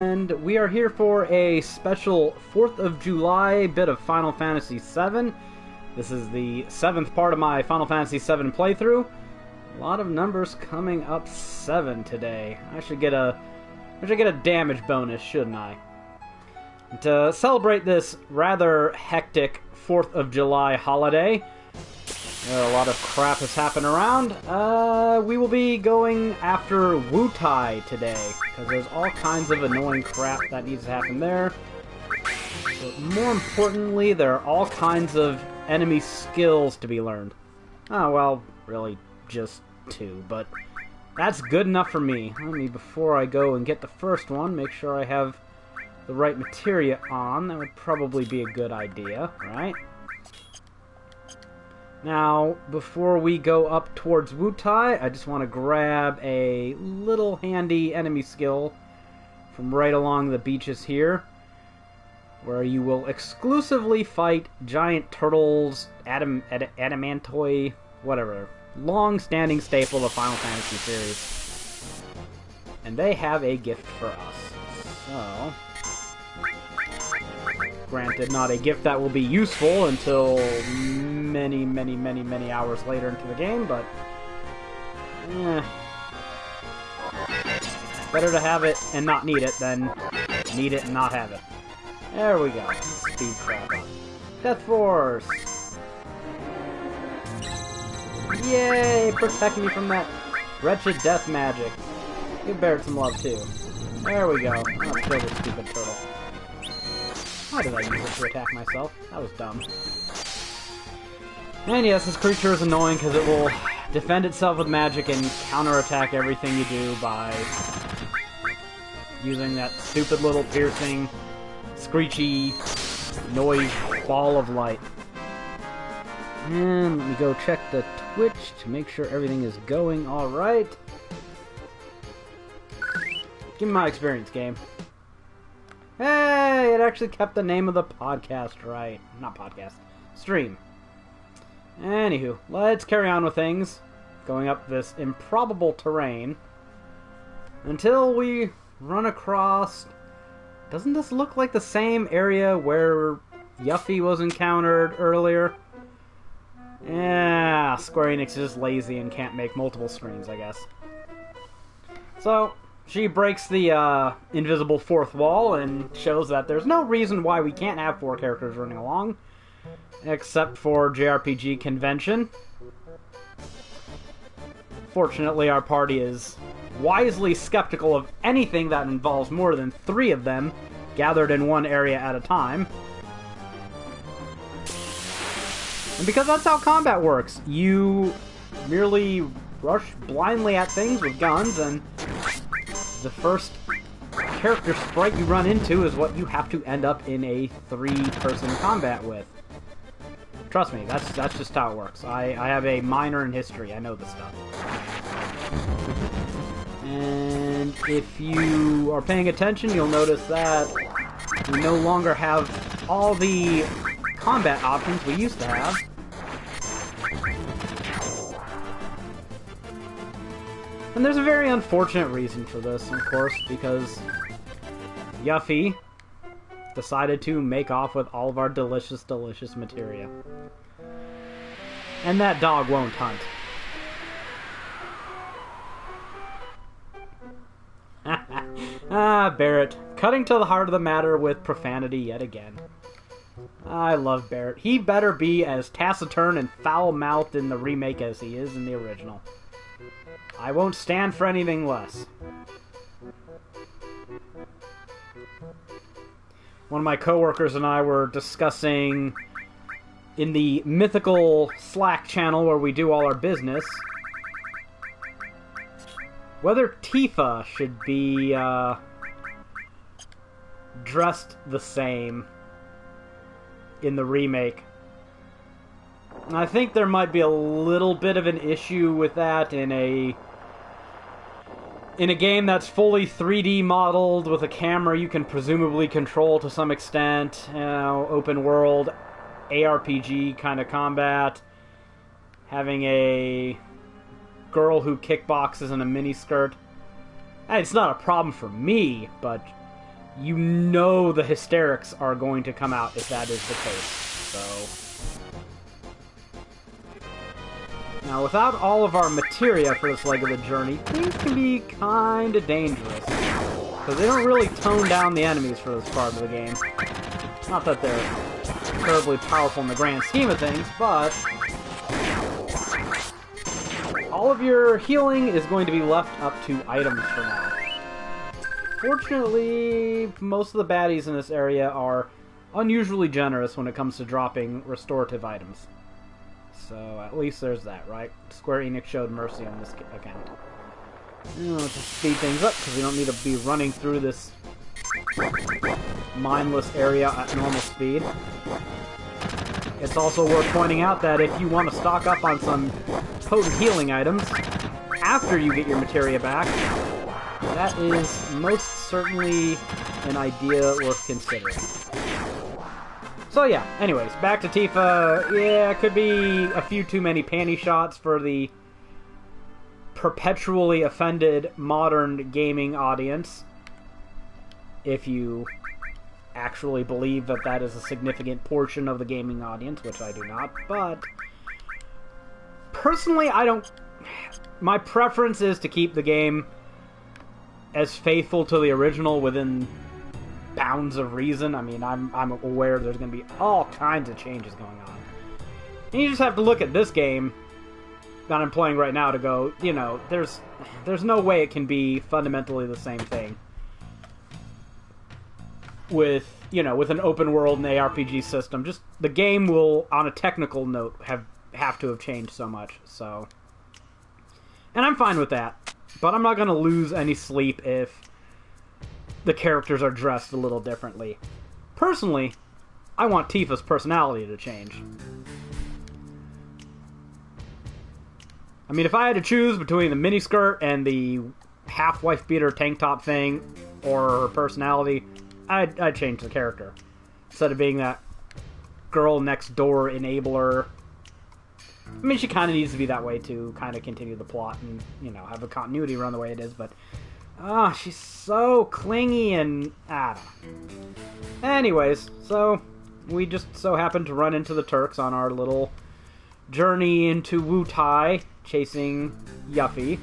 And we are here for a special 4th of July bit of Final Fantasy VII. This is the 7th part of my Final Fantasy VII playthrough. A lot of numbers coming up 7 today. I should get a damage bonus, shouldn't I? And to celebrate this rather hectic 4th of July holiday, a lot of crap has happened around. We will be going after Wutai today, because there's all kinds of annoying crap that needs to happen there. But more importantly, there are all kinds of enemy skills to be learned. Oh, well, really just 2, but that's good enough for me. Let me, before I go and get the first one, make sure I have the right materia on. That would probably be a good idea, right? Now, before we go up towards Wutai, I just want to grab a little handy enemy skill from right along the beaches here, where you will exclusively fight giant turtles, adamantoi, whatever. Long-standing staple of Final Fantasy series. And they have a gift for us. So, granted, not a gift that will be useful until many hours later into the game, but better to have it and not need it than need it and not have it. There we go. Speed crap on. Death Force! Yay! Protect me from that wretched death magic. Give Barret some love too. There we go. I'll kill this stupid turtle. Why did I use it to attack myself? That was dumb. And yes, this creature is annoying because it will defend itself with magic and counterattack everything you do by using that stupid little piercing, screechy noise ball of light. And let me go check the Twitch to make sure everything is going alright. Give me my experience, game. Hey, it actually kept the name of the podcast right. Not podcast. Stream. Anywho, let's carry on with things. Going up this improbable terrain. Until we run across... Doesn't this look like the same area where Yuffie was encountered earlier? Yeah, Square Enix is just lazy and can't make multiple screens, I guess. So, she breaks the invisible fourth wall and shows that there's no reason why we can't have 4 characters running along. Except for JRPG convention. Fortunately, our party is wisely skeptical of anything that involves more than 3 of them gathered in one area at a time. And because that's how combat works, you merely rush blindly at things with guns, and the first character sprite you run into is what you have to end up in a 3-person combat with. Trust me, that's just how it works. I have a minor in history. I know this stuff. And if you are paying attention, you'll notice that we no longer have all the combat options we used to have. And there's a very unfortunate reason for this, of course, because Yuffie decided to make off with all of our delicious materia. And that dog won't hunt. Barret. Cutting to the heart of the matter with profanity yet again. I love Barret. He better be as taciturn and foul-mouthed in the remake as he is in the original. I won't stand for anything less. One of my coworkers and I were discussing in the mythical Slack channel where we do all our business whether Tifa should be dressed the same in the remake. And I think there might be a little bit of an issue with that in a game that's fully 3D modeled with a camera you can presumably control to some extent, you know, open world, ARPG kind of combat, having a girl who kickboxes in a miniskirt. And it's not a problem for me, but you know the hysterics are going to come out if that is the case. So now, without all of our materia for this leg of the journey, things can be kind of dangerous. Because they don't really tone down the enemies for this part of the game. Not that they're terribly powerful in the grand scheme of things, but all of your healing is going to be left up to items for now. Fortunately, most of the baddies in this area are unusually generous when it comes to dropping restorative items. So at least there's that, right? Square Enix showed mercy on this account. Let's just speed things up, because we don't need to be running through this mindless area at normal speed. It's also worth pointing out that if you want to stock up on some potent healing items after you get your materia back, that is most certainly an idea worth considering. So yeah, anyways, back to Tifa. Yeah, it could be a few too many panty shots for the perpetually offended modern gaming audience, if you actually believe that that is a significant portion of the gaming audience, which I do not, but personally, my preference is to keep the game as faithful to the original within bounds of reason. I mean, I'm aware there's going to be all kinds of changes going on. And you just have to look at this game that I'm playing right now to go, you know, there's no way it can be fundamentally the same thing with, you know, with an open world and ARPG system. Just the game will, on a technical note, have to have changed so much. So, and I'm fine with that, but I'm not going to lose any sleep if the characters are dressed a little differently. Personally, I want Tifa's personality to change. I mean, if I had to choose between the miniskirt and the half-wife beater tank top thing, or her personality, I'd change the character. Instead of being that girl next door enabler. I mean, she kind of needs to be that way to kind of continue the plot and, you know, have the continuity run the way it is, but she's so clingy and anyways, so we just so happened to run into the Turks on our little journey into Wutai, chasing Yuffie.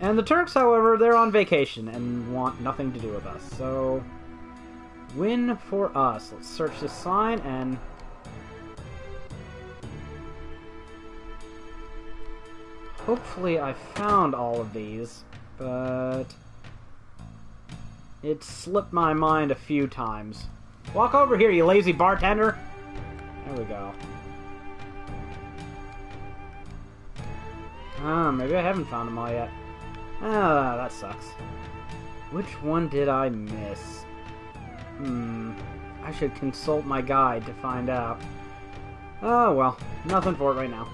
And the Turks, however, they're on vacation and want nothing to do with us. So, win for us. Let's search this sign and hopefully I found all of these, but it slipped my mind a few times. Walk over here, you lazy bartender! There we go. Maybe I haven't found them all yet. That sucks. Which one did I miss? I should consult my guide to find out. Oh well, nothing for it right now.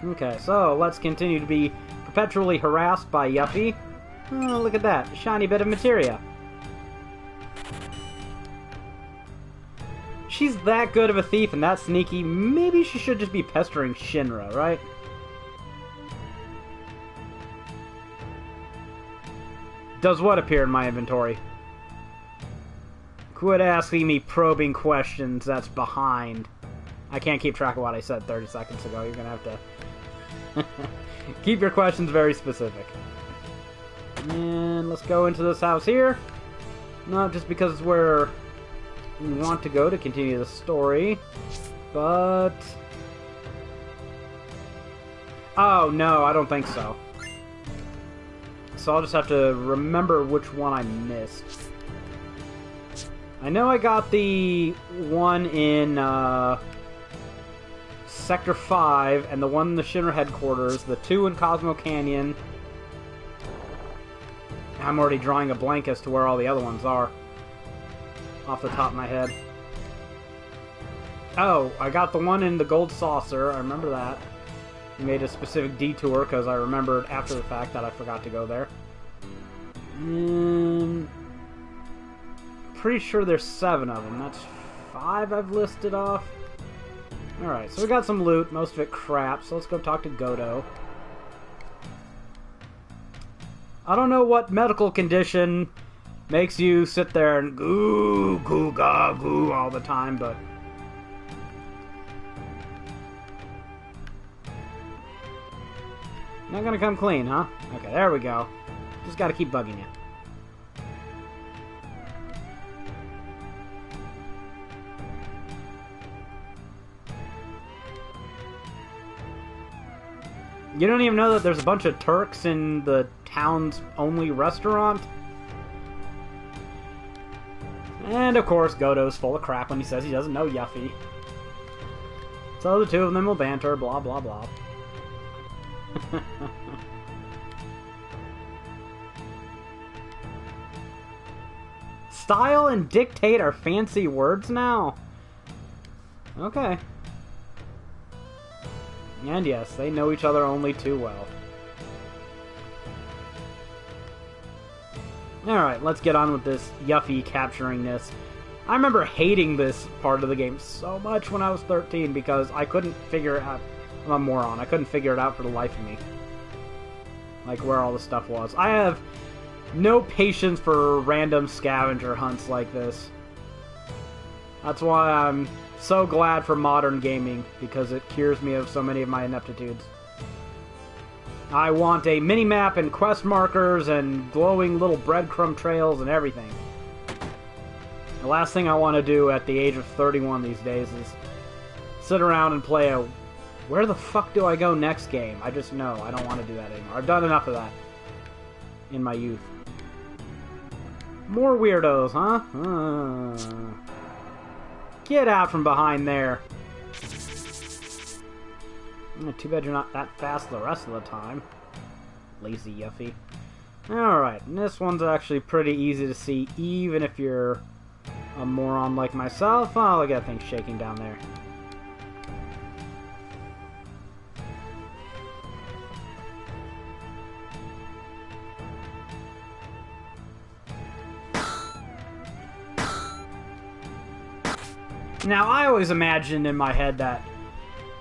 Okay, so let's continue to be perpetually harassed by Yuffie. Oh, look at that, a shiny bit of materia. She's that good of a thief and that sneaky, maybe she should just be pestering Shinra, right? Does what appear in my inventory? Quit asking me probing questions that's behind. I can't keep track of what I said 30 seconds ago. You're gonna have to keep your questions very specific. And let's go into this house here. Not just because it's where we want to go to continue the story, but oh no, I don't think so. So I'll just have to remember which one I missed. I know I got the one in Sector 5 and the one in the Shinra headquarters, the two in Cosmo Canyon. I'm already drawing a blank as to where all the other ones are off the top of my head. Oh, I got the one in the Gold Saucer, I remember that. I made a specific detour because I remembered after the fact that I forgot to go there. Pretty sure there's 7 of them. That's 5 I've listed off. Alright, so we got some loot, most of it crap, so let's go talk to Godo. I don't know what medical condition makes you sit there and goo, goo, ga, goo all the time, but... Not gonna come clean, huh? Okay, there we go. Just gotta keep bugging you. You don't even know that there's a bunch of Turks in the town's only restaurant? And of course, Godo's full of crap when he says he doesn't know Yuffie. So the two of them will banter, blah blah blah. Style and dictate are fancy words now? Okay. And yes, they know each other only too well. Alright, let's get on with this Yuffie capturing this. I remember hating this part of the game so much when I was 13 because I couldn't figure it out. I'm a moron. I couldn't figure it out for the life of me. Like, where all the stuff was. I have no patience for random scavenger hunts like this. That's why I'm so glad for modern gaming, because it cures me of so many of my ineptitudes. I want a mini-map and quest markers and glowing little breadcrumb trails and everything. The last thing I want to do at the age of 31 these days is sit around and play a where the fuck do I go next game? I just know I don't want to do that anymore. I've done enough of that in my youth. More weirdos, huh? Get out from behind there. Too bad you're not that fast the rest of the time. Lazy Yuffie. Alright, and this one's actually pretty easy to see, even if you're a moron like myself. Oh, look at that thing shaking down there. Now, I always imagined in my head that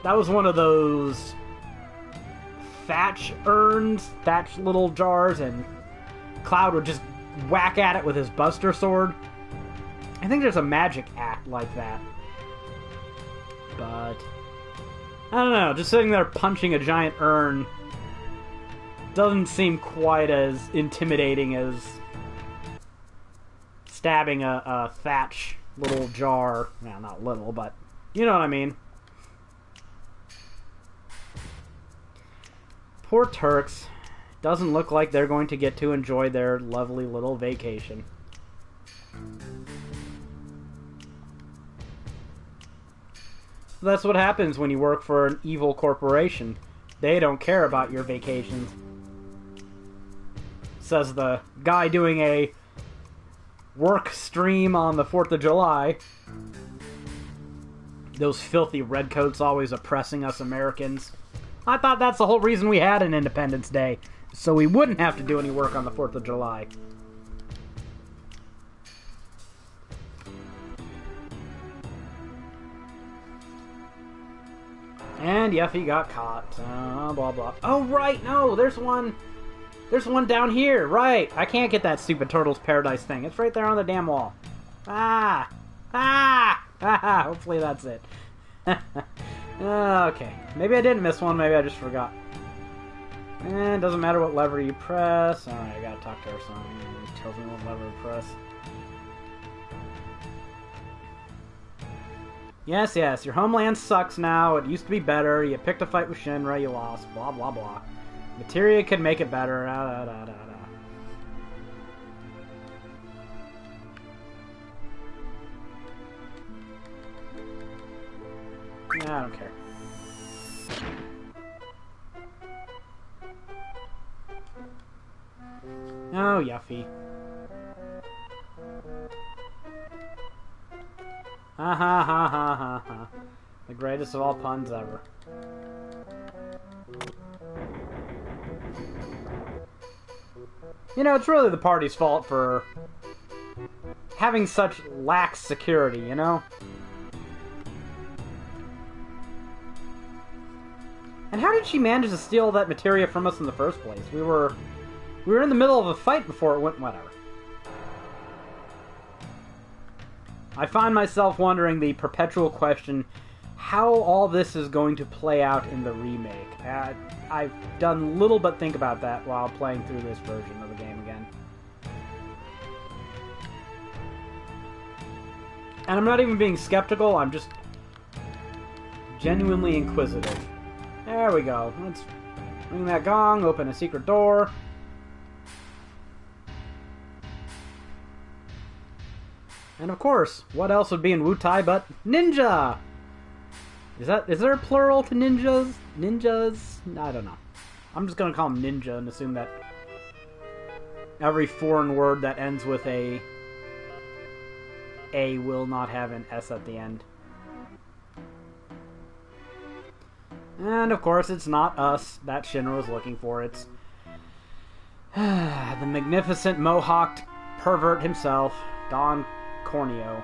was one of those thatch urns, thatch little jars, and Cloud would just whack at it with his Buster Sword. I think there's a magic act like that. But I don't know, just sitting there punching a giant urn doesn't seem quite as intimidating as stabbing a thatch little jar. Well, not little, but you know what I mean. Poor Turks. Doesn't look like they're going to get to enjoy their lovely little vacation. That's what happens when you work for an evil corporation. They don't care about your vacations. Says the guy doing a work stream on the 4th of July. Those filthy redcoats always oppressing us Americans. I thought that's the whole reason we had an Independence Day, so we wouldn't have to do any work on the 4th of July. And Yuffie got caught. Blah blah. Oh right, no, there's one down here. Right, I can't get that stupid Turtles Paradise thing. It's right there on the damn wall. Ah, hopefully that's it. Okay, maybe I didn't miss one. Maybe I just forgot. And doesn't matter what lever you press. All right, I gotta talk to her son. He tells me what lever to press. Yes, yes, your homeland sucks now. It used to be better. You picked a fight with Shinra, you lost. Blah, blah, blah. Materia could make it better. Da, da, da, da, da. Nah, I don't care. Oh, Yuffie. Ha ha ha ha ha ha. The greatest of all puns ever. You know, it's really the party's fault for having such lax security, you know? And how did she manage to steal that materia from us in the first place? We were We were in the middle of a fight before it went... Whatever. I find myself wondering the perpetual question, how all this is going to play out in the remake. I've done little but think about that while playing through this version of the game again. And I'm not even being skeptical, I'm just genuinely inquisitive. There we go. Let's ring that gong, open a secret door. And of course, what else would be in Wutai but ninja? Is there a plural to ninjas? Ninjas? I don't know. I'm just gonna call them ninja and assume that every foreign word that ends with a will not have an S at the end. And of course, it's not us that Shinra was looking for. It's the magnificent mohawked pervert himself, Don Corneo.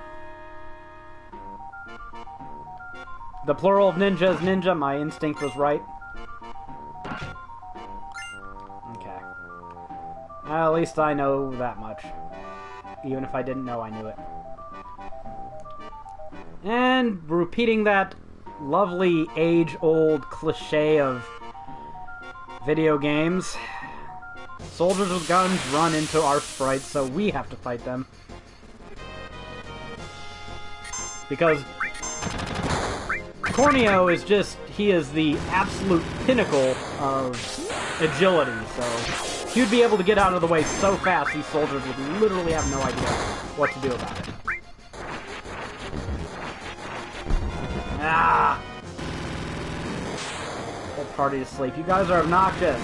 The plural of ninja is ninja. My instinct was right. Okay. At least I know that much. Even if I didn't know, I knew it. And repeating that lovely age-old cliche of video games. Soldiers with guns run into our sprites, so we have to fight them. Because Corneo is just, he is the absolute pinnacle of agility, so he'd be able to get out of the way so fast these soldiers would literally have no idea what to do about it. Ah! Whole party to sleep. You guys are obnoxious.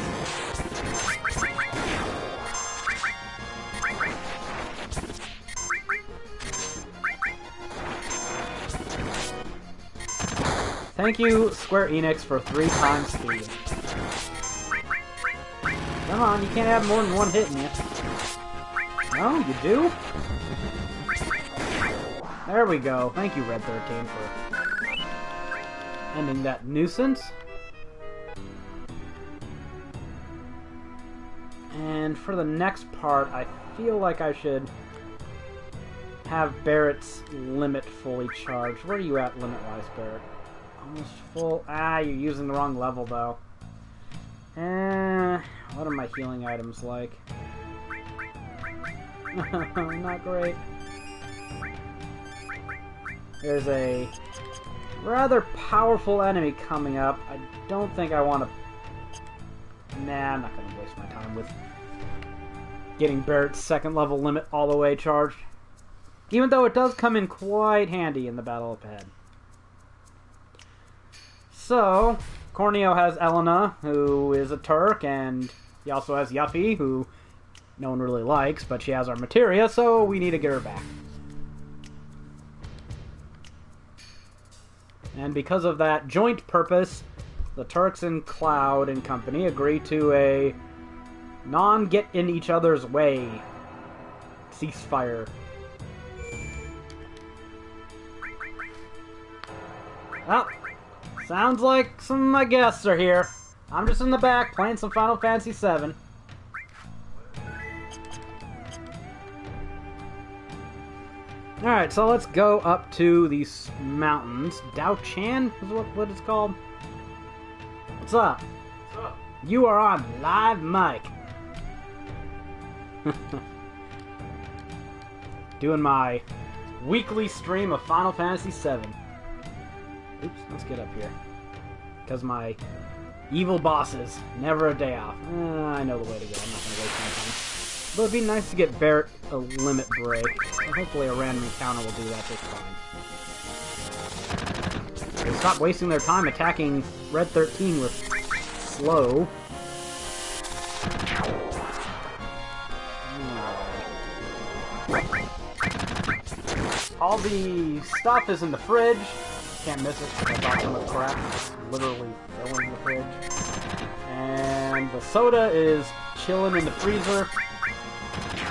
Thank you, Square Enix, for 3 times speed. Come on, you can't have more than one hit in you. No, you do? There we go. Thank you, Red 13, for ending that nuisance. And for the next part, I feel like I should have Barrett's limit fully charged. Where are you at limit-wise, Barrett? Almost full. Ah, you're using the wrong level, though. What are my healing items like? Not great. There's a rather powerful enemy coming up. I don't think I want to... Nah, I'm not going to waste my time with getting Barrett's second level limit all the way charged. Even though it does come in quite handy in the battle up ahead. So, Corneo has Elena, who is a Turk, and he also has Yuffie, who no one really likes, but she has our materia, so we need to get her back. And because of that joint purpose, the Turks and Cloud and company agree to a non-get-in-each-other's-way ceasefire. Well, sounds like some of my guests are here. I'm just in the back playing some Final Fantasy VII. Alright, so let's go up to these mountains. Dao Chan is what it's called. What's up? What's up? You are on live mic. Doing my weekly stream of Final Fantasy VII. Oops, let's get up here. Because my evil bosses, never a day off. I know the way to go. I'm not going to waste my time. But it'd be nice to get Barrett a limit break. So hopefully a random encounter will do that just fine. They stop wasting their time attacking Red 13 with slow. All the stuff is in the fridge. Can't miss it because I bought so much crap. It's literally filling the fridge. And the soda is chilling in the freezer.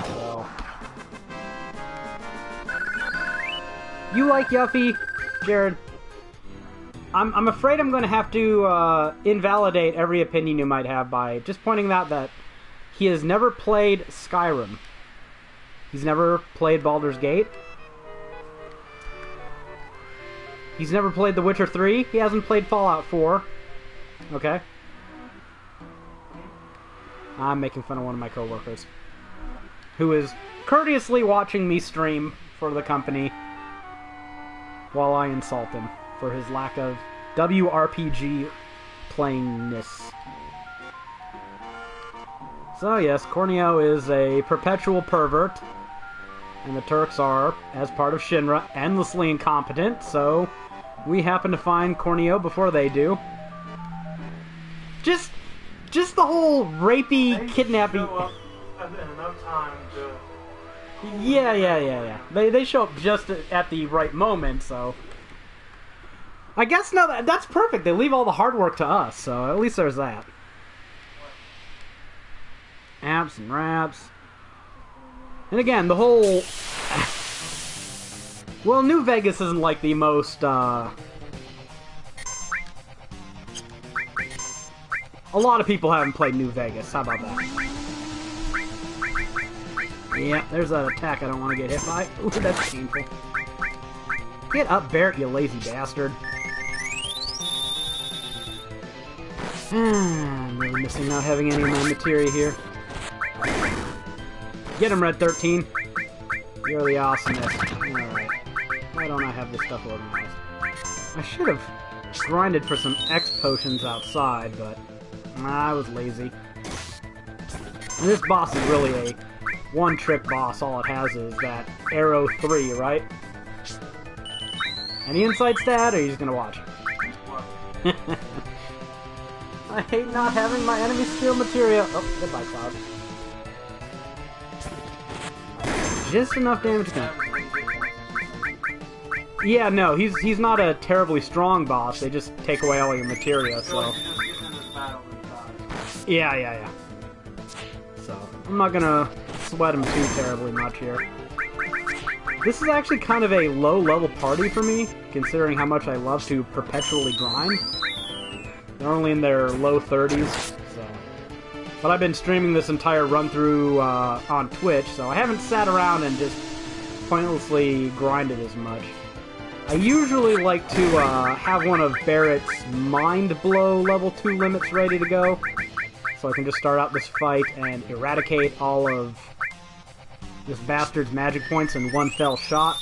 So. You like Yuffie, Jared? I'm afraid I'm going to have to invalidate every opinion you might have by just pointing out that he has never played Skyrim. He's never played Baldur's Gate. He's never played The Witcher 3. He hasn't played Fallout 4. Okay. I'm making fun of one of my coworkers, who is courteously watching me stream for the company while I insult him for his lack of WRPG playingness. So yes, Corneo is a perpetual pervert, and the Turks are, as part of Shinra, endlessly incompetent, so we happen to find Corneo before they do. Just the whole rapey, kidnapping... Show up in enough time to... Yeah. They show up just at the right moment, so... I guess, no, that's perfect. They leave all the hard work to us, so at least there's that. Apps and raps. And again, the whole... Well, New Vegas isn't like the most, A lot of people haven't played New Vegas. How about that? Yeah, there's that attack I don't want to get hit by. Ooh, that's painful. Get up, Barrett, you lazy bastard. I'm really missing not having any of my materia here. Get him, Red 13. You're the awesomest. Alright. Why don't I have this stuff organized? I should have grinded for some X potions outside, but I was lazy. And this boss is really a one-trick boss. All it has is that arrow 3, right? Any insight stat, or are you just gonna watch? I hate not having my enemy steal materia. Oh, goodbye, Cloud. Just enough damage to kill. Yeah, no, he's not a terribly strong boss. They just take away all your materia, so... Yeah. So, I'm not gonna sweat him too terribly much here. This is actually kind of a low-level party for me, considering how much I love to perpetually grind. They're only in their low 30s, so... But I've been streaming this entire run-through on Twitch, so I haven't sat around and just pointlessly grinded as much. I usually like to have one of Barrett's Mind Blow level 2 limits ready to go, so I can just start out this fight and eradicate all of this bastard's magic points in one fell shot.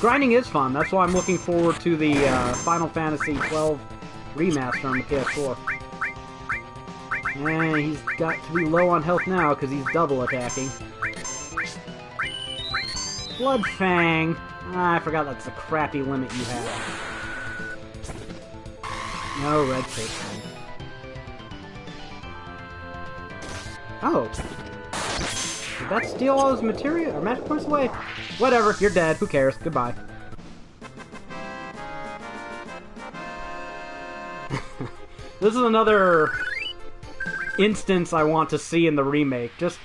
Grinding is fun, that's why I'm looking forward to the Final Fantasy XII remaster on the PS4. And he's got to be low on health now because he's double attacking. Blood Fang. Ah, I forgot that's a crappy limit you have. No red tape. Oh. Did that steal all his materia or magic points away? Whatever, you're dead. Who cares? Goodbye. This is another instance I want to see in the remake. Just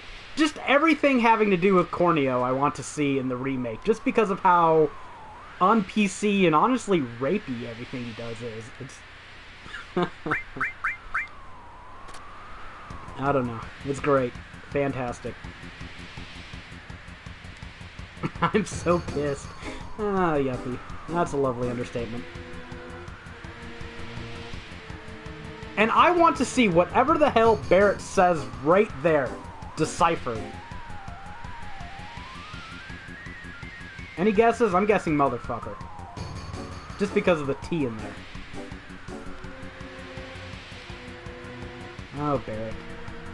everything having to do with Corneo I want to see in the remake. Just because of how un-PC and honestly rapey everything he does is. It's... I don't know. It's great. Fantastic. I'm so pissed. Ah, Yuffie. That's a lovely understatement. And I want to see whatever the hell Barrett says right there, deciphered. Any guesses? I'm guessing motherfucker. Just because of the T in there. Oh, Barrett.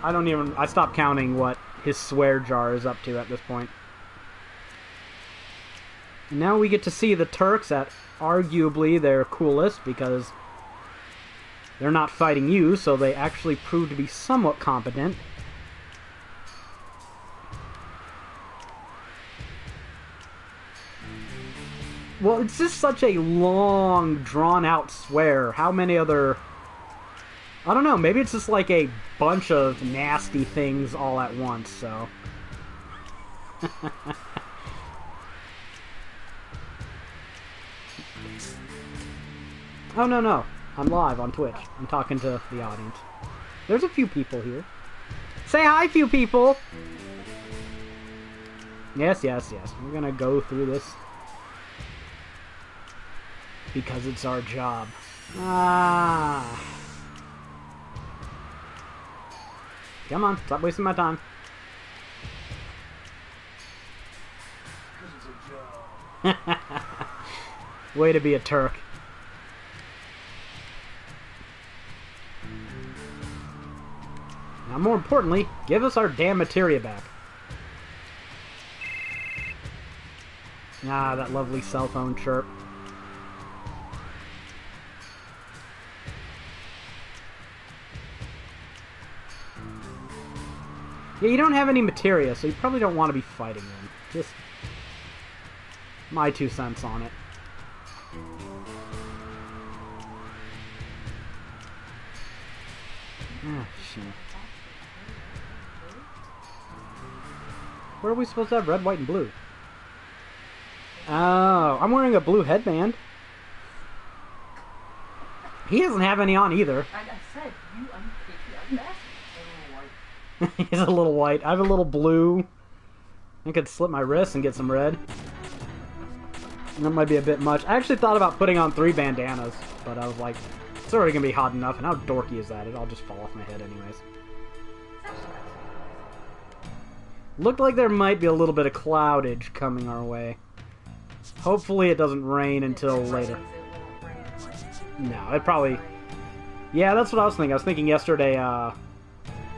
I stopped counting what his swear jar is up to at this point. And now we get to see the Turks at arguably their coolest, because they're not fighting you, so they actually prove to be somewhat competent. Well, it's just such a long, drawn-out swear. How many other... I don't know, maybe it's just like a bunch of nasty things all at once, so... Oh, no. I'm live on Twitch. I'm talking to the audience. There's a few people here. Say hi, few people! Yes, yes, yes. We're gonna go through this. Because it's our job. Ah. Come on, stop wasting my time. Way to be a Turk. Now, more importantly, give us our damn materia back. Ah, that lovely cell phone chirp. Yeah, you don't have any materia, so you probably don't want to be fighting them. Just my 2 cents on it. Ah, shit. Where are we supposed to have red, white, and blue? Oh, I'm wearing a blue headband. He doesn't have any on either. I said, you unpatriotic bastard. He's a little white. I have a little blue. I could slip my wrist and get some red. That might be a bit much. I actually thought about putting on 3 bandanas, but I was like, it's already going to be hot enough, and how dorky is that? It'll just fall off my head anyways. Looked like there might be a little bit of cloudage coming our way. Hopefully it doesn't rain until later. No, it probably... Yeah, that's what I was thinking. I was thinking yesterday,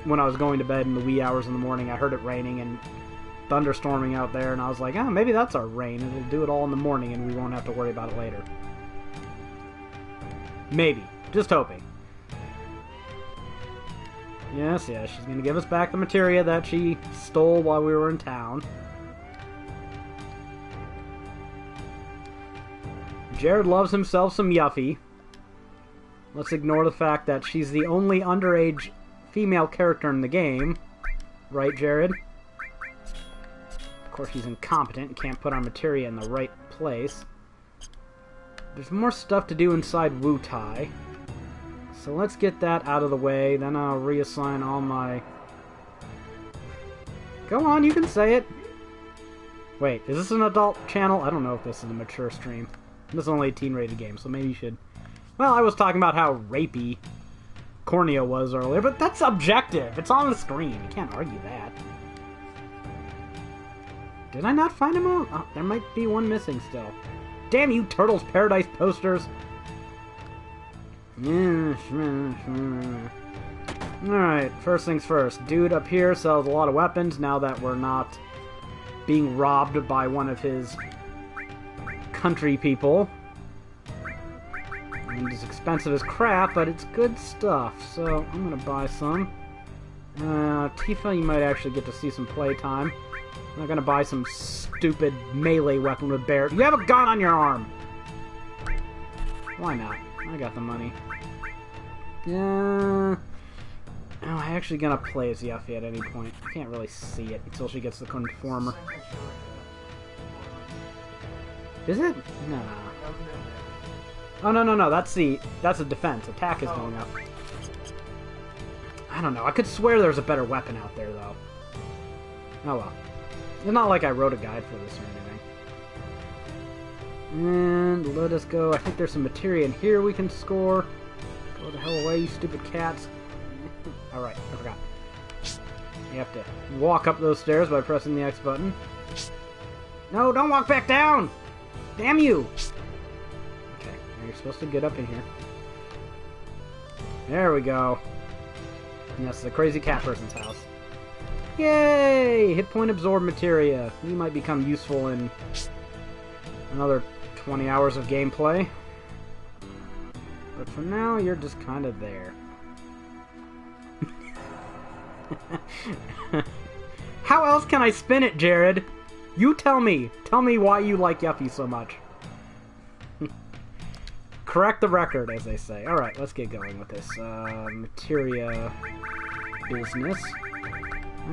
when I was going to bed in the wee hours in the morning, I heard it raining and thunderstorming out there, and I was like, oh, maybe that's our rain. It'll do it all in the morning, and we won't have to worry about it later. Maybe. Just hoping. Yes, yes, she's going to give us back the materia that she stole while we were in town. Jared loves himself some Yuffie. Let's ignore the fact that she's the only underage female character in the game. Right, Jared? Of course, she's incompetent and can't put our materia in the right place. There's more stuff to do inside Wutai. So let's get that out of the way, then I'll reassign all my... Go on, you can say it! Wait, is this an adult channel? I don't know if this is a mature stream. This is only a teen-rated game, so maybe you should... Well, I was talking about how rapey Corneo was earlier, but that's objective! It's on the screen, you can't argue that. Did I not find him all? Oh, there might be one missing still. Damn you, Turtles Paradise posters! Alright, first things first. Dude up here sells a lot of weapons now that we're not being robbed by one of his country people. And it's expensive as crap, but it's good stuff, so I'm gonna buy some. Tifa, you might actually get to see some playtime. I'm not gonna buy some stupid melee weapon with bear. You have a gun on your arm! Why not? I got the money. Yeah. Oh, I'm actually gonna play as Yuffie at any point. I can't really see it until she gets the conformer. Is it? No. Oh, no. That's a defense. Attack is going up. I don't know. I could swear there's a better weapon out there, though. Oh, well. It's not like I wrote a guide for this or anything. And let us go. I think there's some materia in here we can score. Go the hell away, you stupid cats. Alright, I forgot. You have to walk up those stairs by pressing the X button. No, don't walk back down! Damn you! Okay, now you're supposed to get up in here. There we go. And that's the crazy cat person's house. Yay! Hit point absorb materia. You might become useful in another 20 hours of gameplay. But for now, you're just kind of there. How else can I spin it, Jared? You tell me. Tell me why you like Yuffie so much. Correct the record, as they say. Alright, let's get going with this. Materia business.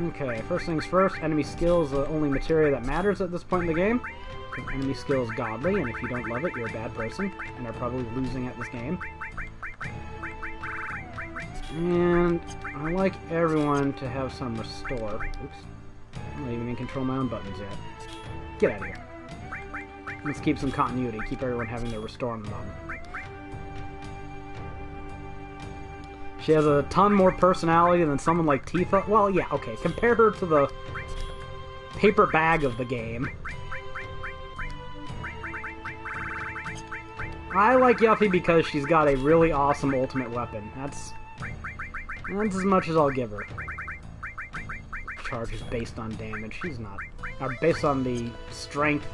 Okay, first things first, enemy skill is the only materia that matters at this point in the game. Because enemy skill is godly, and if you don't love it, you're a bad person, and are probably losing at this game. And I like everyone to have some restore. Oops. I'm not even in control of my own buttons yet. Get out of here. Let's keep some continuity. Keep everyone having their restore on the button. She has a ton more personality than someone like Tifa. Well, yeah, okay. Compare her to the paper bag of the game. I like Yuffie because she's got a really awesome ultimate weapon. That's as much as I'll give her. Charge is based on damage. She's not. Or based on the strength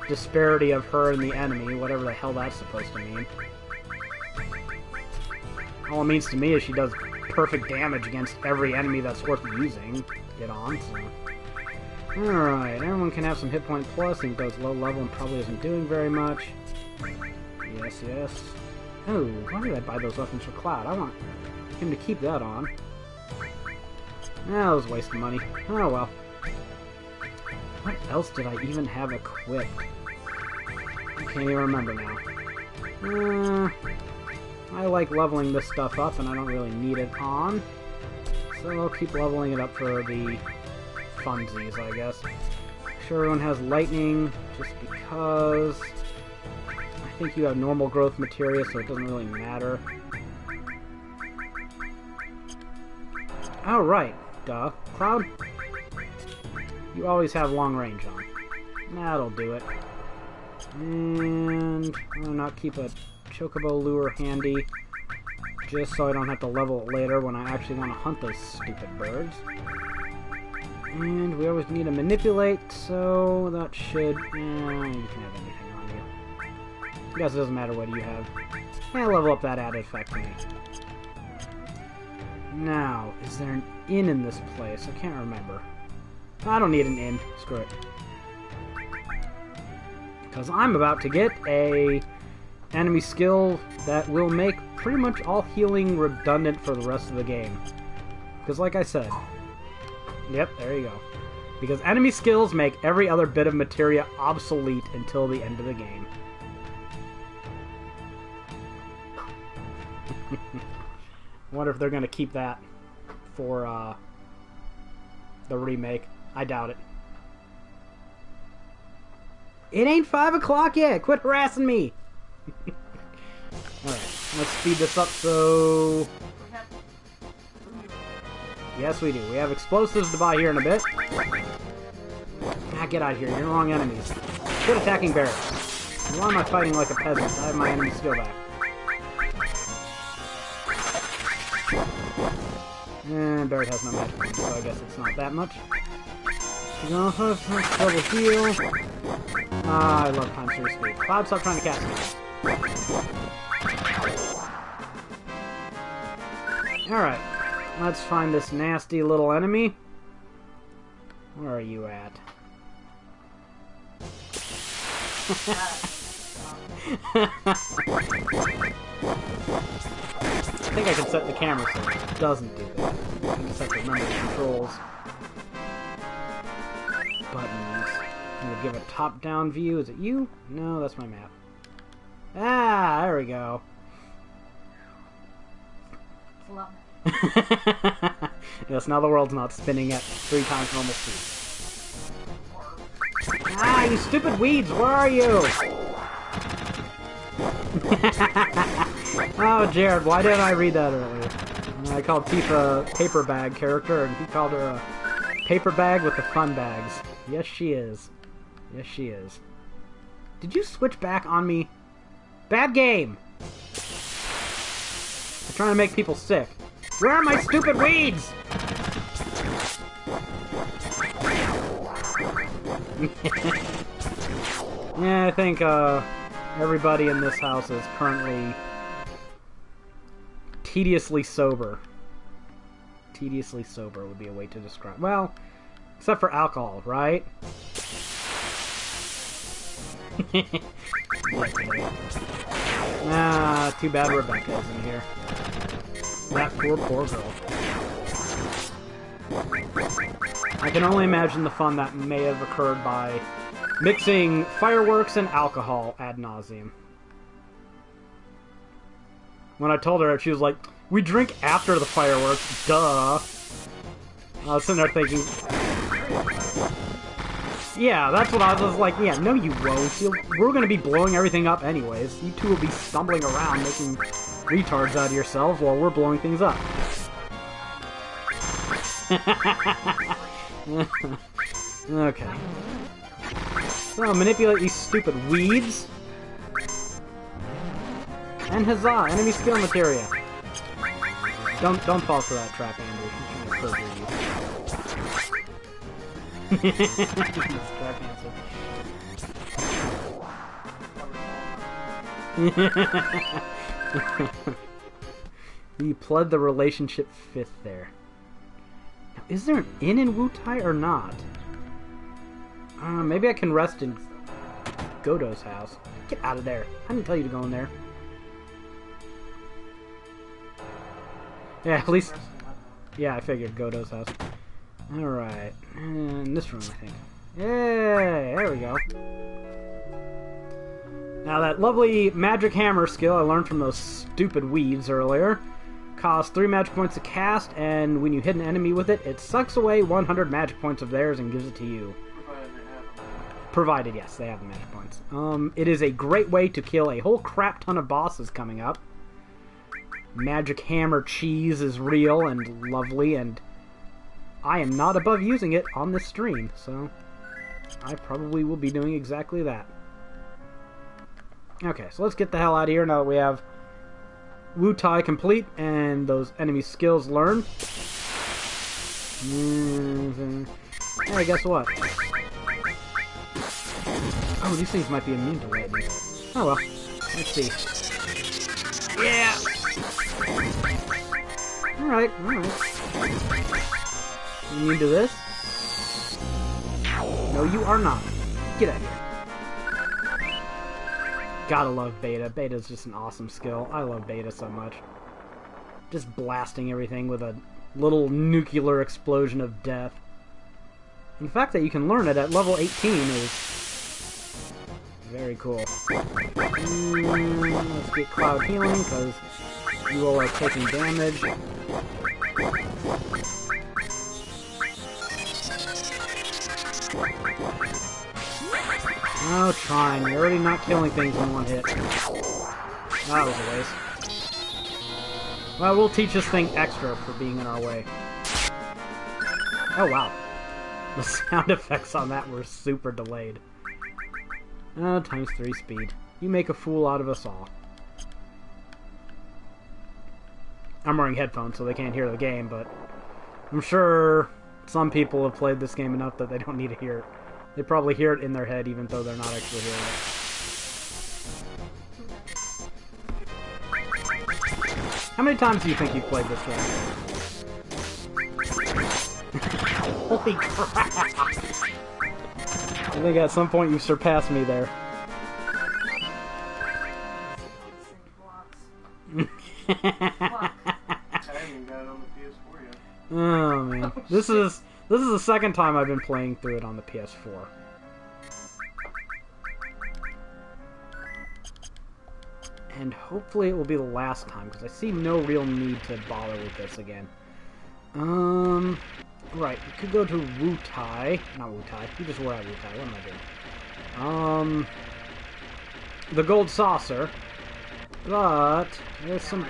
disparity of her and the enemy, whatever the hell that's supposed to mean. All it means to me is she does perfect damage against every enemy that's worth using. Get on, so. Alright, everyone can have some hit point plus, even though it's low level and probably isn't doing very much. Yes, yes. Oh, why did I buy those weapons for Cloud? I want him to keep that on. That was a waste of money. Oh well. What else did I even have equipped? I can't even remember now. I like leveling this stuff up, and I don't really need it on. So I'll keep leveling it up for the funsies, I guess. Make sure everyone has lightning, just because I think you have normal growth materia, so it doesn't really matter. Oh, right. Duh. Cloud? You always have long range on. That'll do it. And I'll not keep a chocobo lure handy, just so I don't have to level it later when I actually want to hunt those stupid birds. And we always need to manipulate, so that should... you can have anything on you. I guess it doesn't matter what you have. Level up that added effect to me. Now, is there an inn in this place? I can't remember. I don't need an inn. Screw it. Because I'm about to get a enemy skill that will make pretty much all healing redundant for the rest of the game. Because like I said... Yep, there you go. Because enemy skills make every other bit of materia obsolete until the end of the game. I wonder if they're going to keep that for the remake. I doubt it. It ain't 5 o'clock yet! Quit harassing me! Alright, let's speed this up so... Yes, we do. We have explosives to buy here in a bit. Ah, get out of here. You're the wrong enemies. Quit attacking Barret. Why am I fighting like a peasant? I have my enemy skill back. And Barret has no magic, so I guess it's not that much. She's also has double heal. Ah, I love time series speed. Cloud, stop trying to cast me. Alright. Let's find this nasty little enemy. Where are you at? I think I can set the camera so it doesn't do that. I just have to remember the controls. Buttons. I'm gonna give a top-down view. Is it you? No, that's my map. Ah, there we go. It's a lot. Yes, now the world's not spinning at 3 times normal speed. Ah, you stupid weeds! Where are you? Oh, Jared, why didn't I read that earlier? I called Tifa a paper bag character, and he called her a paper bag with the fun bags. Yes, she is. Yes, she is. Did you switch back on me? Bad game! I'm trying to make people sick. Where are my stupid weeds? Yeah, I think everybody in this house is currently tediously sober. Tediously sober would be a way to describe. Well, except for alcohol, right? Ah, too bad Rebecca isn't here. That poor girl. I can only imagine the fun that may have occurred by mixing fireworks and alcohol ad nauseum. When I told her, she was like, We drink after the fireworks. Duh. I was sitting there thinking... Yeah, that's what I was like, yeah, no you won't. We're gonna be blowing everything up anyways. You two will be stumbling around making retards out of yourselves while we're blowing things up. Okay. So, manipulate these stupid weeds. And huzzah! Enemy skill materia. Don't fall for that trap, Andrew. She's trying to perjure you. Trap answer. You pled the relationship fifth there. Now, is there an inn in Wutai or not? Maybe I can rest in Godot's house. Get out of there. I didn't tell you to go in there. Yeah, at least... Yeah, I figured Godot's house. Alright. In this room, I think. Yay! There we go. Now that lovely magic hammer skill I learned from those stupid weaves earlier costs 3 magic points to cast, and when you hit an enemy with it, it sucks away 100 magic points of theirs and gives it to you. Provided, yes, they have the magic points. It is a great way to kill a whole crap ton of bosses coming up. Magic hammer cheese is real and lovely, and I am not above using it on this stream, so I probably will be doing exactly that. Okay, so let's get the hell out of here now that we have Wutai complete and those enemy skills learned. Hey, guess what? Oh, these things might be immune to lightning. Oh well, let's see. Yeah! Alright, alright. Immune to this? No, you are not. Get out of here. Gotta love Beta. Beta's just an awesome skill. I love Beta so much. Just blasting everything with a little nuclear explosion of death. And the fact that you can learn it at level 18 is very cool. Let's get Cloud Healing, because you all are taking damage. Oh, trying. You're already not killing things in one hit. That was a waste. Well, we'll teach this thing extra for being in our way. Oh, wow. The sound effects on that were super delayed. Times 3 speed. You make a fool out of us all. I'm wearing headphones, so they can't hear the game, but I'm sure some people have played this game enough that they don't need to hear it. They probably hear it in their head, even though they're not actually hearing it. How many times do you think you've played this game? Holy crap! I think at some point you surpassed me there. Oh man, this is the second time I've been playing through it on the PS4. And hopefully it will be the last time, because I see no real need to bother with this again. Right, we could go to Wutai. Not Wutai, we just were at Wutai, what am I doing? The Gold Saucer. But, there's some...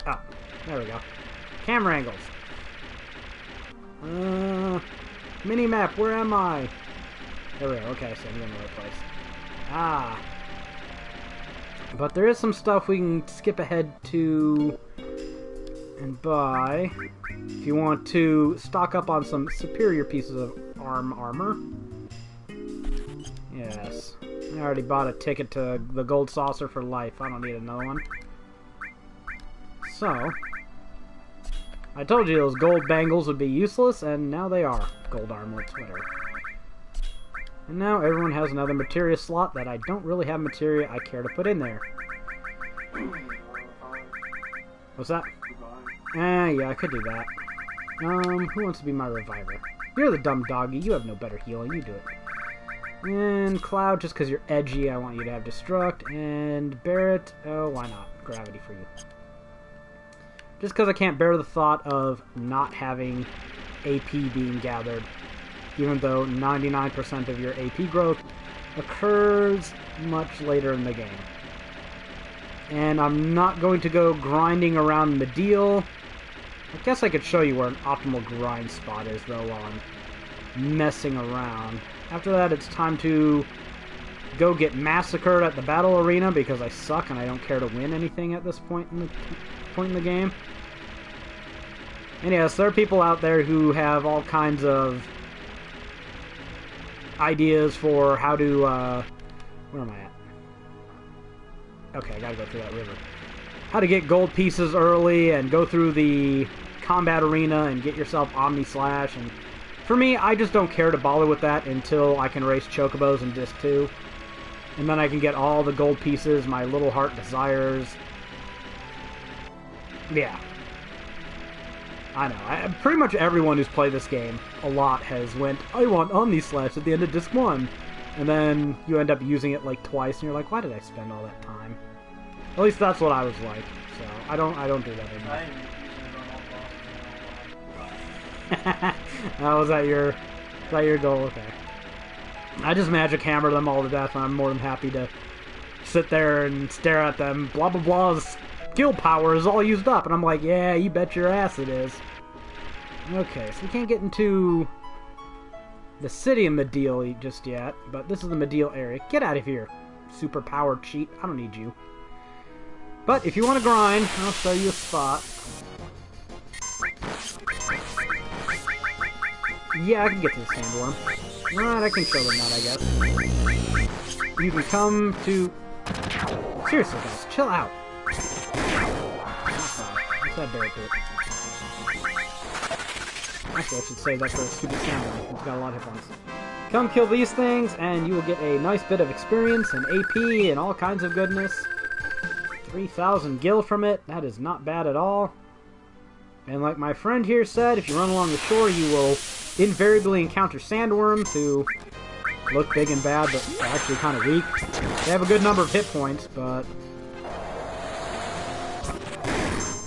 Oh, there we go. Camera angles. Mini-map, where am I? There we go, okay, so I'm in the right place. Ah. But there is some stuff we can skip ahead to and buy if you want to stock up on some superior pieces of armor. Yes. I already bought a ticket to the Gold Saucer for life. I don't need another one. So, I told you those gold bangles would be useless, and now they are. Gold armlets, whatever. And now everyone has another materia slot that I don't really have materia I care to put in there. What's that? Yeah, I could do that. Who wants to be my reviver? You're the dumb doggy. You have no better healing. You do it. And Cloud, just because you're edgy, I want you to have Destruct. And Barrett, oh, why not? Gravity for you. Just because I can't bear the thought of not having AP being gathered. Even though 99% of your AP growth occurs much later in the game. And I'm not going to go grinding around Medial. I guess I could show you where an optimal grind spot is, though, while I'm messing around. After that, it's time to go get massacred at the battle arena, because I suck and I don't care to win anything at this point in the game. And yes, there are people out there who have all kinds of ideas for how to, where am I at? Okay, I gotta go through that river. How to get gold pieces early and go through the combat arena and get yourself Omni Slash. And for me, I just don't care to bother with that until I can race Chocobos in Disc 2. And then I can get all the gold pieces my little heart desires. Yeah. I know. Pretty much everyone who's played this game a lot has went, I want Omni Slash at the end of Disc 1. And then you end up using it like twice, and you're like, why did I spend all that time? At least that's what I was like. So I don't do that anymore. I ain't using it on all bosses. Was that your goal? Okay. I just magic hammer them all to death, and I'm more than happy to sit there and stare at them. Blah blah blah's skill power is all used up, and I'm like, yeah, you bet your ass it is. Okay, so we can't get into the city of Medial just yet, but this is the Medial area. Get out of here, super powered cheat. I don't need you. But if you want to grind, I'll show you a spot. Yeah, I can get to the sandworm. Alright, I can show them that, I guess. You can come to... Seriously, guys, chill out. What's that bear pit? Actually, I should save that for a stupid sandworm. It's got a lot of hit points. Come kill these things, and you will get a nice bit of experience and AP and all kinds of goodness. 3,000 gil from it. That is not bad at all. And like my friend here said, if you run along the shore, you will invariably encounter sandworms who look big and bad, but are actually kind of weak. They have a good number of hit points, but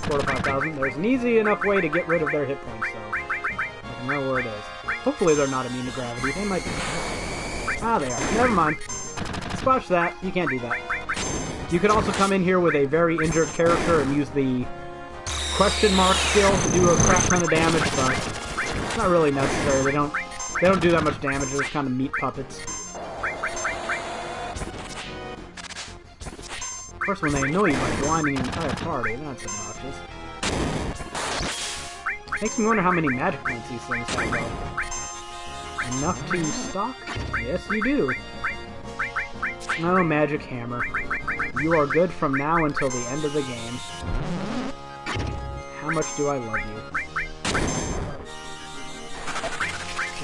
4,000 to 5,000. There's an easy enough way to get rid of their hit points, so I can know where it is. Hopefully they're not immune to gravity. They might be. Ah, they are. Never mind. Squash that. You can't do that. You could also come in here with a very injured character and use the question mark skill to do a crap ton of damage, but it's not really necessary. They don't do that much damage. They're just kind of meat puppets. Of course, when they annoy you by blinding the entire party, that's obnoxious. Makes me wonder how many magic points these things have, though. Enough to stock? Yes, you do. No, magic hammer. You are good from now until the end of the game. How much do I love you?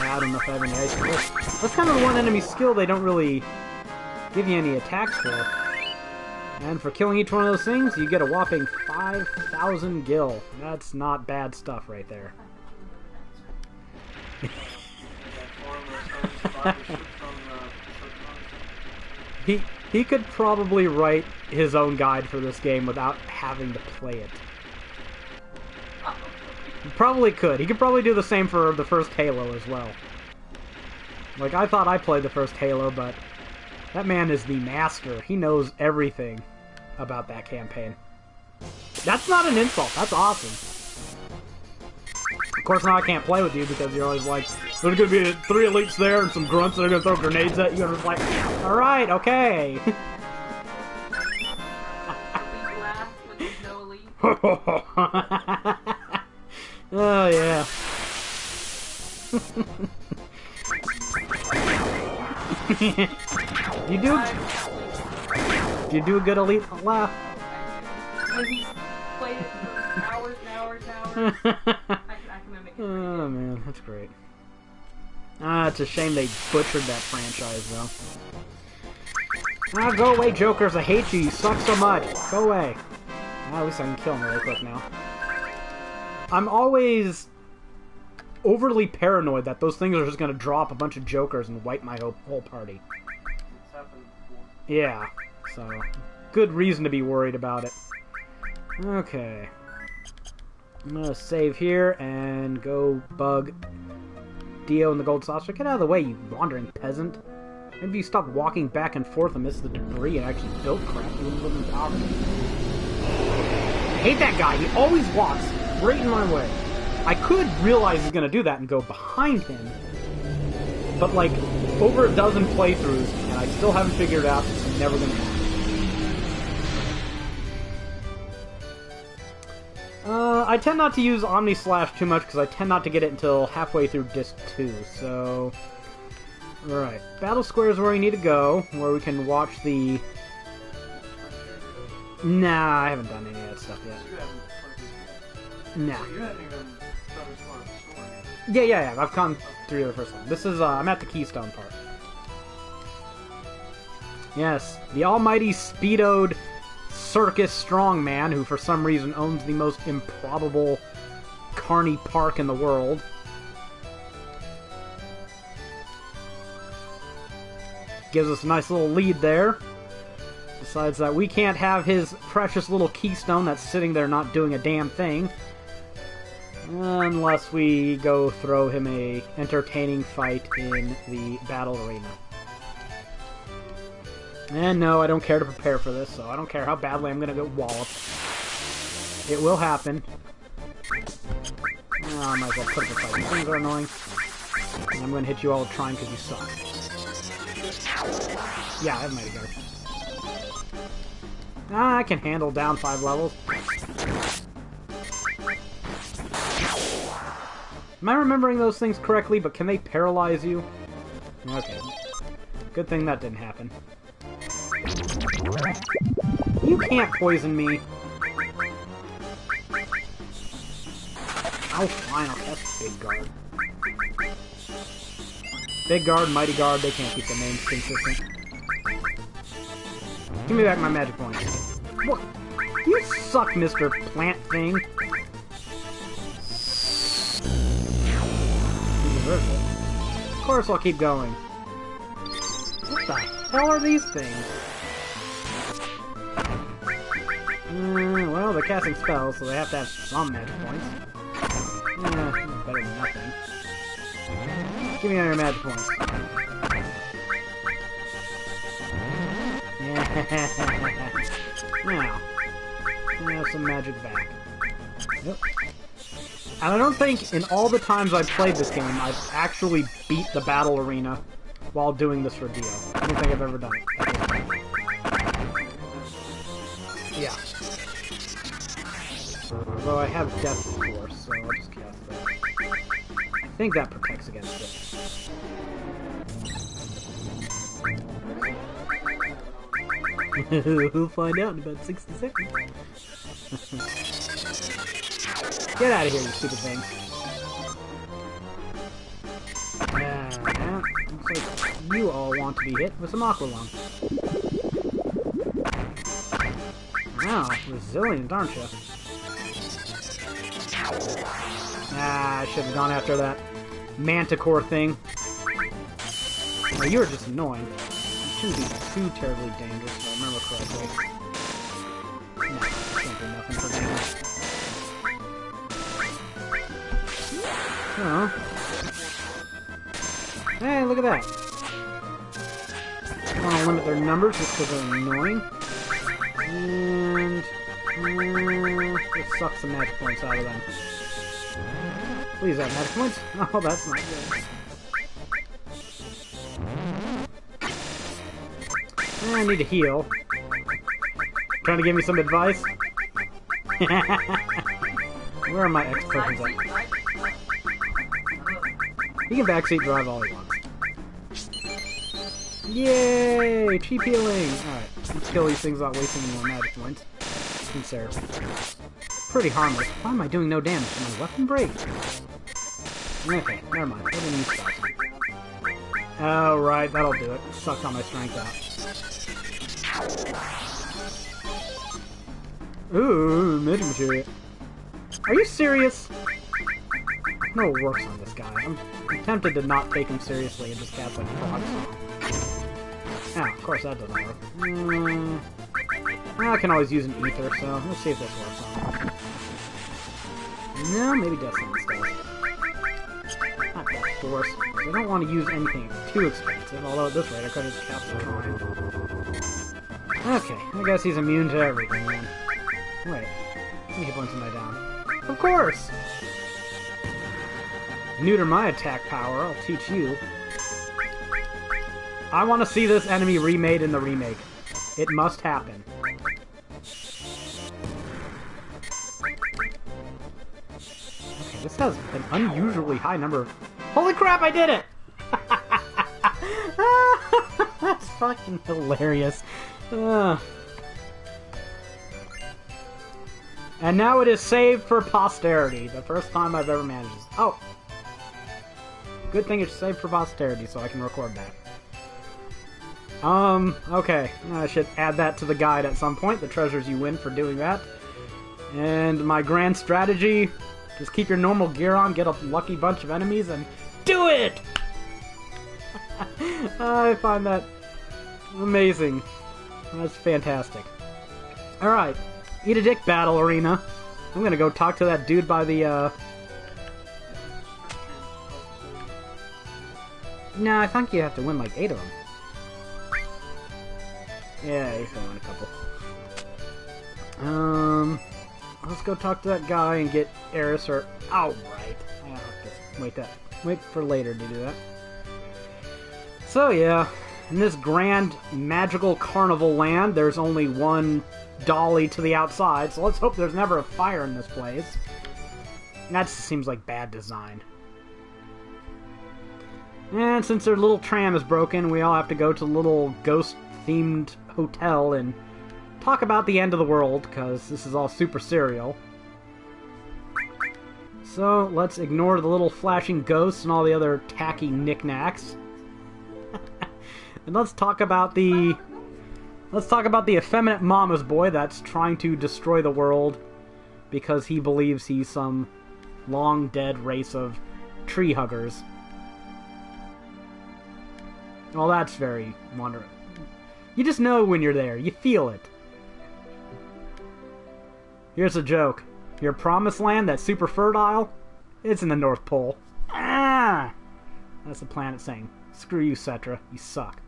I don't know if I have any ice for this. That's kind of the one enemy skill they don't really give you any attacks for. And for killing each one of those things, you get a whopping 5,000 gil. That's not bad stuff right there. He could probably write his own guide for this game without having to play it. He probably could. He could probably do the same for the first Halo as well. Like, I thought I played the first Halo, but that man is the master. He knows everything about that campaign. That's not an insult. That's awesome. Of course, now I can't play with you because you're always like, there's going to be 3 elites there and some grunts that are going to throw grenades at you, and it's like, alright, okay. Oh, yeah. Do you do a good elite laugh? He's played it for hours and hours and hours. I can mimic it. Oh, man, that's great. Ah, it's a shame they butchered that franchise, though. Ah, go away, Jokers. I hate you. You suck so much. Go away. Ah, at least I can kill him really quick now. I'm always overly paranoid that those things are just going to drop a bunch of Jokers and wipe my whole party. It's happened before. Yeah, so good reason to be worried about it. Okay. I'm gonna save here and go bug Dio and the gold saucer. Get out of the way, you wandering peasant. Maybe you stop walking back and forth amidst the debris and actually build crap. You wouldn't live in poverty. I hate that guy. He always walks right in my way. I could realize he's gonna do that and go behind him, but like over a dozen playthroughs, and I still haven't figured it out. It's never gonna happen. I tend not to use Omni Slash too much because I tend not to get it until halfway through Disc 2, so... Alright, Battle Square is where we need to go, where we can watch the... Nah, I haven't done any of that stuff yet. Nah. You haven't even done as far as the story yet. Yeah, I've gone through the first one. This is, I'm at the Keystone part. Yes, the almighty speedoed circus strongman who for some reason owns the most improbable carny park in the world. Gives us a nice little lead there. Besides that, we can't have his precious little Keystone that's sitting there not doing a damn thing. Unless we go throw him a entertaining fight in the battle arena. And no, I don't care to prepare for this, so I don't care how badly I'm gonna get walloped. It will happen. Oh, I might as well put up a fight. These things are annoying. And I'm gonna hit you all the time because you suck. Yeah, I have Mighty Guard. I can handle down 5 levels. Am I remembering those things correctly, but can they paralyze you? Okay. Good thing that didn't happen. You can't poison me. Oh, fine, I'll cast Big Guard. Big Guard, Mighty Guard, they can't keep the names consistent. Give me back my magic points. What? You suck, Mr. Plant Thing. You deserve it. Of course I'll keep going. What the hell are these things? Well, they're casting spells, so they have to have some magic points. Better than nothing. Give me all your magic points. Now, I have some magic back. Yep. And I don't think in all the times I've played this game, I've actually beat the battle arena while doing this for Dio. I don't think I've ever done it. Yeah. Although I have Death, of course, so I'll just cast that. I think that protects against it. We'll find out in about 60 seconds. Get out of here, you stupid thing. Looks like you all want to be hit with some Aqua Lung. Wow, resilient, aren't you? I should have gone after that Manticore thing. Well, you were just annoying. It shouldn't be too terribly dangerous, if I remember correctly. No, can't do nothing for damage. Oh. Hey, look at that. I want to limit their numbers just because they're annoying. And... let's suck some magic points out of them. Please have magic points. Oh, that's not good. I need to heal. Trying to give me some advice? Where are my ex-tokens at? He can backseat drive all he wants. Yay! Cheap healing! Alright, let's kill these things without wasting any more magic points. Since they're pretty harmless. Why am I doing no damage? Did my weapon break? Okay, never mind. What didn't you stop? Oh, right, that'll do it. Sucked all my strength out. Ooh, magic material. Are you serious? No, it works on this guy. I'm tempted to not take him seriously and just cast like frog song. Ah, of course that doesn't work. I can always use an ether, so let's see if this works on him. No, maybe Destiny instead. Not that Force. I don't want to use anything too expensive, although at this rate I could have just cast the Prime. Okay, I guess he's immune to everything then. Wait, how many hit points am I down? Of course! Neuter my attack power, I'll teach you. I want to see this enemy remade in the remake. It must happen. Okay, this has an unusually high number of... Holy crap, I did it! That's fucking hilarious. And now it is saved for posterity. The first time I've ever managed this. Oh! Good thing it's saved for posterity, so I can record that. Okay. I should add that to the guide at some point, the treasures you win for doing that. And my grand strategy, just keep your normal gear on, get a lucky bunch of enemies, and do it! I find that amazing. That's fantastic. Alright, Eat a Dick Battle Arena. I'm gonna go talk to that dude by the, No, I think you have to win like 8 of them. Yeah, he's gonna win a couple. Let's go talk to that guy and get Eris or... Oh, right. Wait for later to do that. So, yeah. In this grand magical carnival land, there's only one dolly to the outside, so let's hope there's never a fire in this place. That seems like bad design. And since their little tram is broken, we all have to go to the little ghost-themed hotel and talk about the end of the world, because this is all super serial. So, let's ignore the little flashing ghosts and all the other tacky knickknacks. And let's talk about the effeminate mama's boy that's trying to destroy the world because he believes he's some long-dead race of tree huggers. Well, that's very wonderful. You just know when you're there. You feel it. Here's a joke. Your promised land that's super fertile? It's in the North Pole. Ah! That's the planet saying, screw you, Cetra. You suck.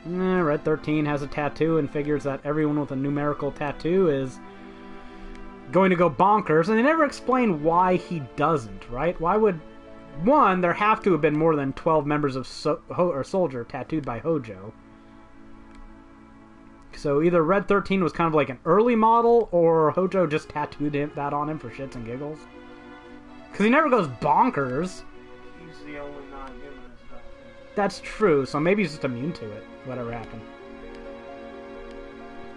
Red 13 has a tattoo and figures that everyone with a numerical tattoo is going to go bonkers, and they never explain why he doesn't, right? Why would... One, there have to have been more than 12 members of Soldier tattooed by Hojo. So either Red 13 was kind of like an early model, or Hojo just tattooed that on him for shits and giggles. Because he never goes bonkers. He's the only non-human stuff. That's true, so maybe he's just immune to it, whatever happened.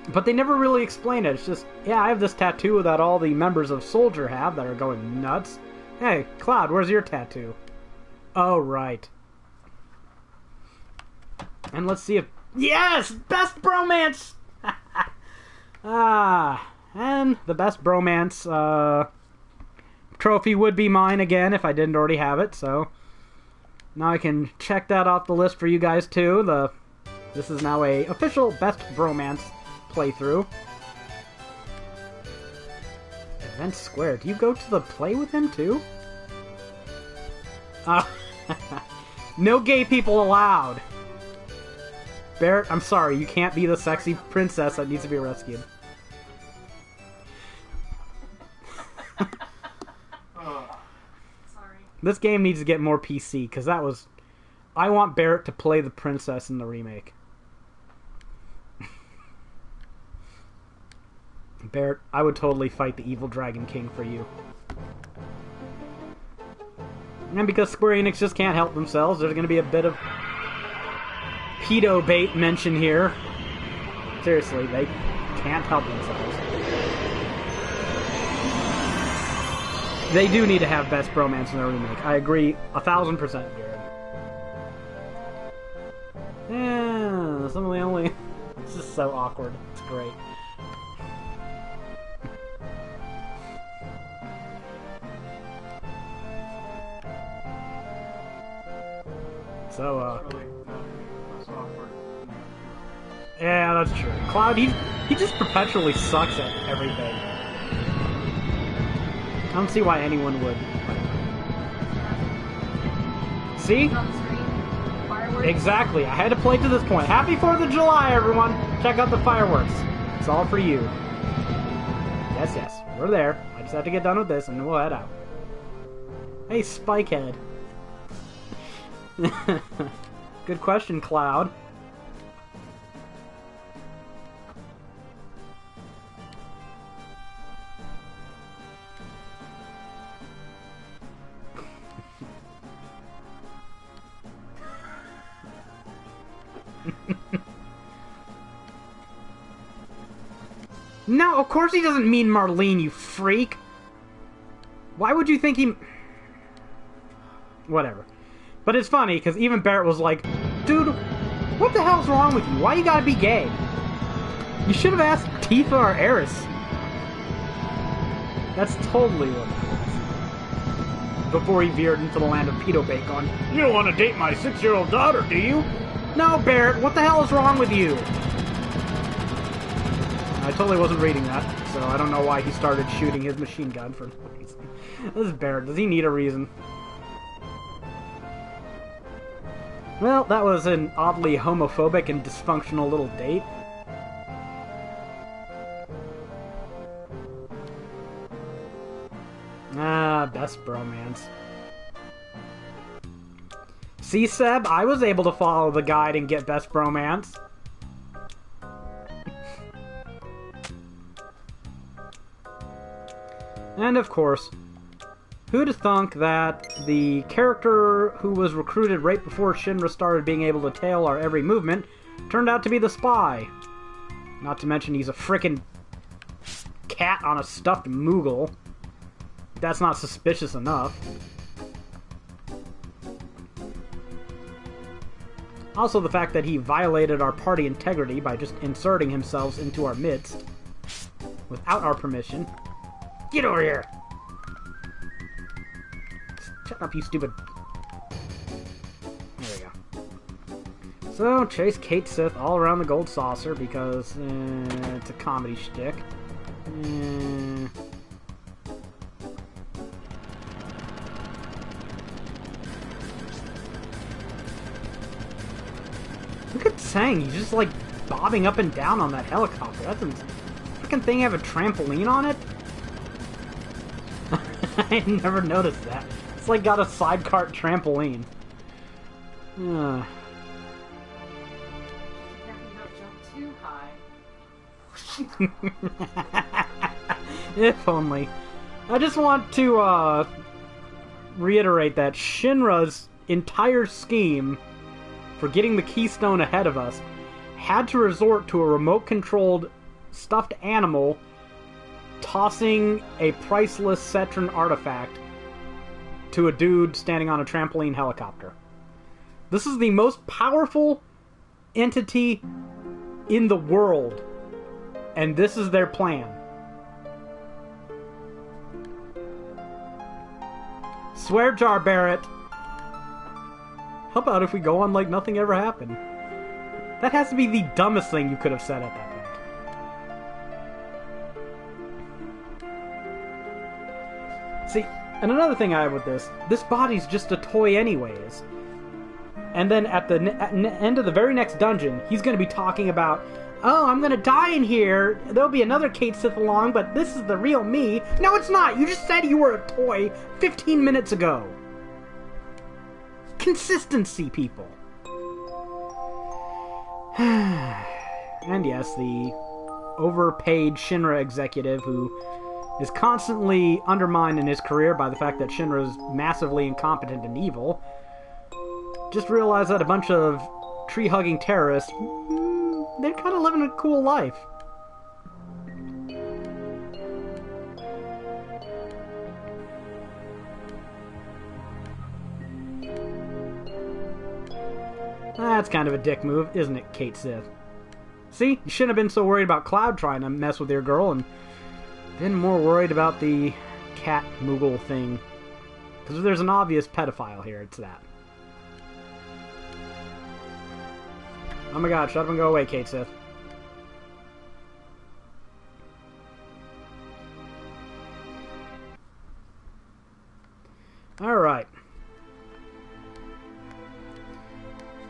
But they never really explain it. It's just, yeah, I have this tattoo that all the members of Soldier have that are going nuts. Hey, Cloud, where's your tattoo? Oh, right. And let's see if... Yes! Best bromance! And the best bromance trophy would be mine again if I didn't already have it, so... Now I can check that off the list for you guys, too. This is now a official best bromance playthrough. Event Square. Do you go to the play with him, too? No gay people allowed! Barrett, I'm sorry, you can't be the sexy princess that needs to be rescued. Sorry. This game needs to get more PC, because that was... I want Barrett to play the princess in the remake. Barrett, I would totally fight the evil Dragon King for you. And because Square Enix just can't help themselves, there's going to be a bit of pedo bait mentioned here. Seriously, they can't help themselves. They do need to have best bromance in their remake. I agree 1000%, Jared. Yeah, some of the only... It's just so awkward. It's great. So, yeah, that's true. Cloud, he just perpetually sucks at everything. don't see why anyone would. See? On the screen. Fireworks. Exactly. I had to play to this point. Happy 4th of July, everyone! Check out the fireworks. It's all for you. Yes, yes. We're there. I just have to get done with this and we'll head out. Hey, Spikehead. Good question, Cloud. No, of course he doesn't mean Marlene, you freak. Why would you think he... Whatever. But it's funny, because even Barrett was like, dude, what the hell's wrong with you? Why you gotta be gay? You should have asked Tifa or Eris. That's totally what it was. Before he veered into the land of pedo bacon. You don't want to date my 6-year-old daughter, do you? No, Barrett, what the hell is wrong with you? I totally wasn't reading that, so I don't know why he started shooting his machine gun for no reason. This is Barrett. Does he need a reason? Well, that was an oddly homophobic and dysfunctional little date. Ah, best bromance. See, Seb, I was able to follow the guide and get best bromance. And of course, who'd have thunk that the character who was recruited right before Shinra started being able to tail our every movement turned out to be the spy. Not to mention he's a frickin' cat on a stuffed Moogle. That's not suspicious enough. Also the fact that he violated our party integrity by just inserting himself into our midst without our permission. Get over here! Shut up, you stupid... There we go. So, chase Kate Sith all around the gold saucer because it's a comedy shtick. Look at Tseng, he's just like bobbing up and down on that helicopter. That doesn't freaking thing have a trampoline on it? I never noticed that. It's like got a sidecart trampoline. Careful you don't jump too high. If only. I just want to reiterate that Shinra's entire scheme for getting the Keystone ahead of us had to resort to a remote-controlled stuffed animal tossing a priceless Cetron artifact to a dude standing on a trampoline helicopter. This is the most powerful entity in the world, and this is their plan. Swear jar, Barrett. How about if we go on like nothing ever happened? That has to be the dumbest thing you could have said at that point. See, and another thing I have with this body's just a toy anyways. And then at the end of the very next dungeon, he's going to be talking about, oh, I'm going to die in here, there'll be another Kate Sith along, but this is the real me. No, it's not! You just said you were a toy 15 minutes ago. Consistency, people. And yes, the overpaid Shinra executive who is constantly undermined in his career by the fact that Shinra is massively incompetent and evil, just realized that a bunch of tree-hugging terrorists, they're kind of living a cool life. That's kind of a dick move, isn't it, Kate Sith? See? You shouldn't have been so worried about Cloud trying to mess with your girl and been more worried about the cat Moogle thing. Because if there's an obvious pedophile here, it's that. Oh my god, shut up and go away, Kate Sith.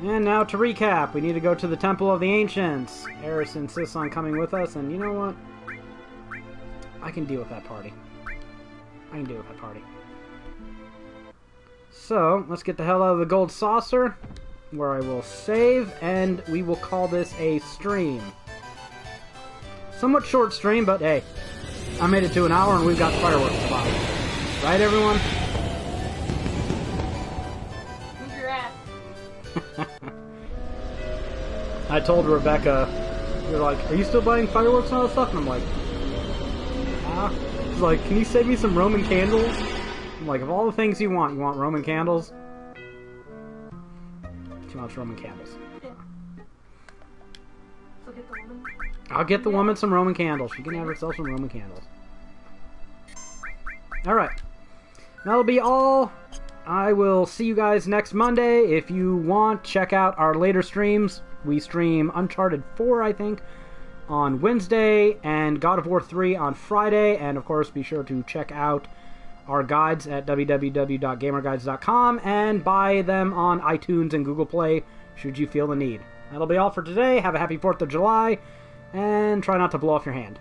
And now to recap, we need to go to the Temple of the Ancients. Eris insists on coming with us, and you know what? I can deal with that party. So, let's get the hell out of the gold saucer, where I will save, and we will call this a stream. Somewhat short stream, but hey, I made it to an hour and we've got fireworks to buy. Right, everyone? Move your ass. I told Rebecca, you're like, are you still buying fireworks and all that stuff? And I'm like, ah. She's like, can you save me some Roman candles? I'm like, of all the things you want Roman candles? She wants Roman candles. Yeah. So get the woman. I'll get the woman some Roman candles. She can have herself some Roman candles. Alright. That'll be all. I will see you guys next Monday. If you want, check out our later streams. We stream Uncharted 4, I think, on Wednesday, and God of War 3 on Friday. And, of course, be sure to check out our guides at www.gamerguides.com and buy them on iTunes and Google Play, should you feel the need. That'll be all for today. Have a happy 4th of July, and try not to blow off your hand.